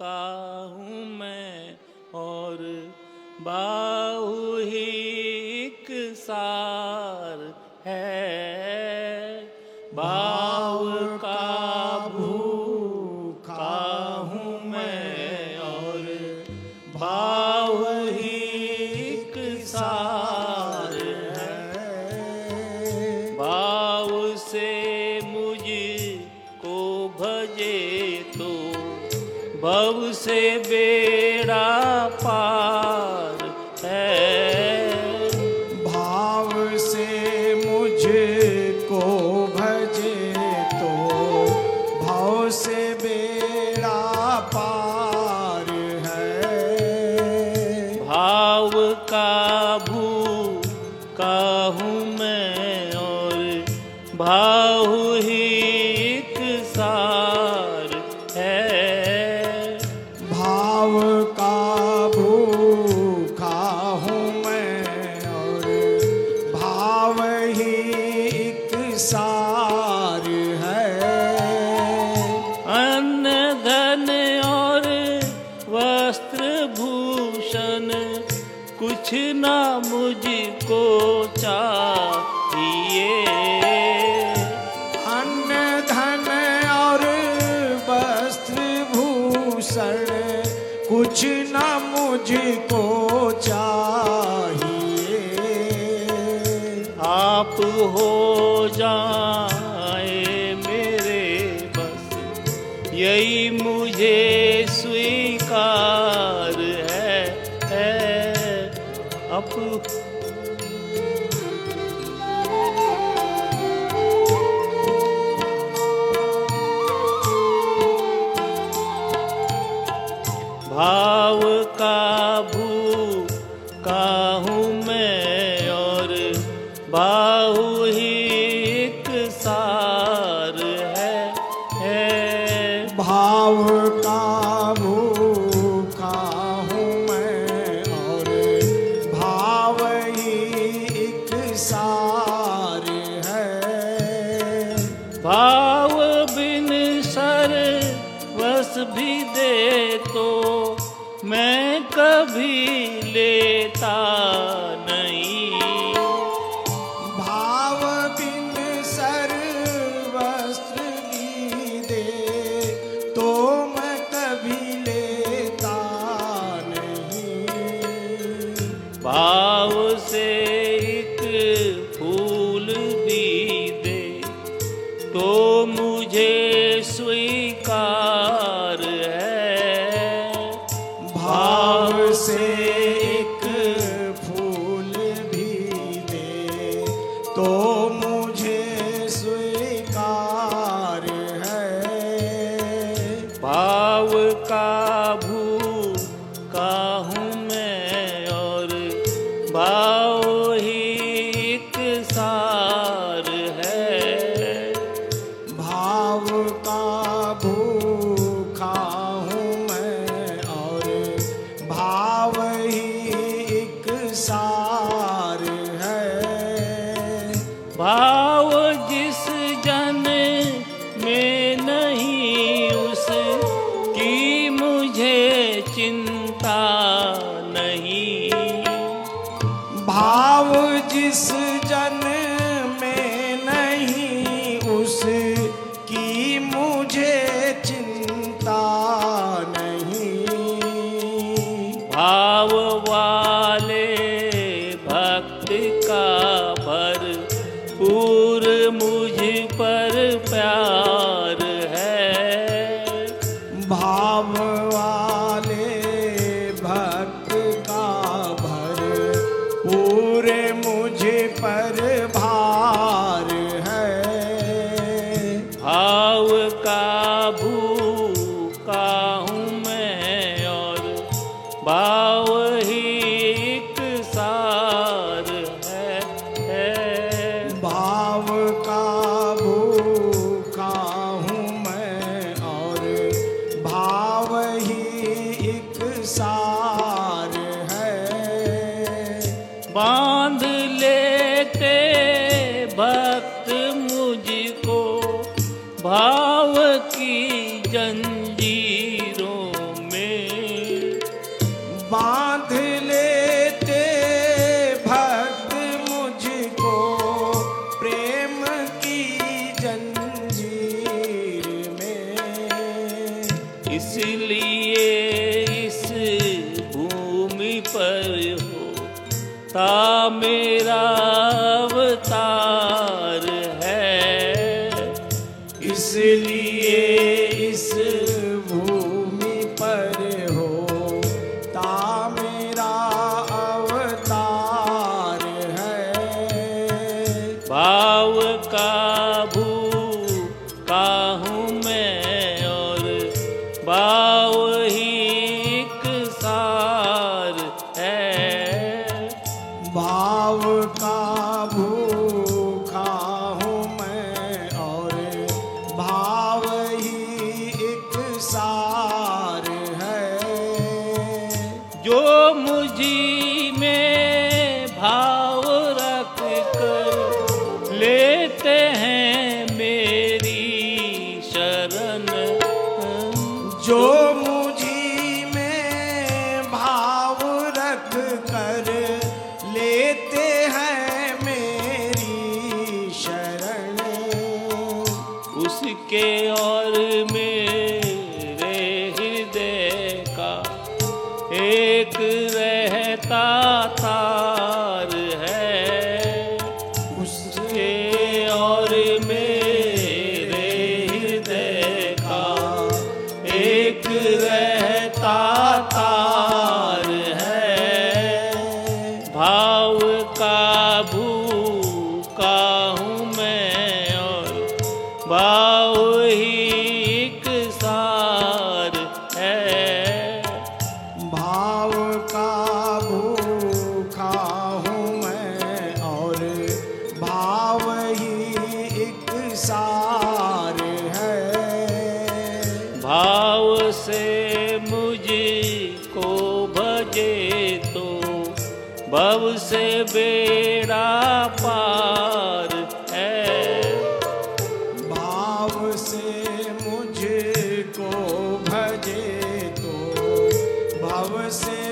का हूँ मैं और बाहु ही एक सार है। भाव का भूखा हूँ मैं और भाव ही एक सार है। भाव से मुझको भजे तो भव से बेड़ा पार है। भाव से मुझको भजे तो भाव से बेड़ा पार है। भाव का भूखा हूँ मैं और भाव ही एक सार है। भाव का भूखा हूँ मैं और भाव ही एक सार है। अन्न धन और वस्त्र भूषण कुछ ना मुझको चाहिए। अन्न धन और वस्त्र भूषण कुछ न मुझको चाहिए। आप हो जाए मेरे बस यही मुझे स्वीकार है। आप भाव का भूखा हूँ मैं और बाहु ही एक सार है। भाव का भूखा हूँ मैं और भाव ही एक सार है। भाव बिन सर बस भी दे तो मैं कभी लेता नहीं। भाव बिन सर वस्त्र भी दे तो मैं कभी लेता नहीं। भाव से एक फूल भी दे तो मुझे स्वीकार है। भाव से एक फूल भी दे तो मुझे स्वीकार है। भाव का भूखा हूँ मैं और भाव ही एक सार है। भाव का भूखा हूँ मैं और भाव ही एक सार है। भाव जिस जन में नहीं उसकी मुझे चिंता नहीं। भाव जिस जन में नहीं उसकी मुझे चिंता नहीं। भाव वाले भक्त का भरपूर मुझ पर प्यार है। भाव वाले भक्त का भरपूर मुझ पर भार है। भाव का भूखा हूँ मैं और भाव ही एक सार है। भाव का भूखा हूँ मैं और भाव ही इसलिए इस भूमि पर होता मेरा अवतार है। इसलिए इस भूमि पर होता मेरा अवतार है। भाव का भूखा हूँ मैं और भाव ही एक सार है। भाव का भूखा हूँ मैं और भाव ही एक सार है। जो मुझी में भाव रख कर लेते हैं मेरी शरण, जो मुझी में भाव रख कर लेते हैं मेरी शरण, उसके और मेरे हृदय का एक रहता तार है। उसके और मेरे हृदय का एक रहता तार है। भाव का भूखा हूँ मैं और भाव ही एक सार है। भाव का भूखा हूँ मैं और भाव ही एक सार है। भाव से मुझको भजे तो भव से बेड़ा पार है। भाव से मुझको भजे तो भव से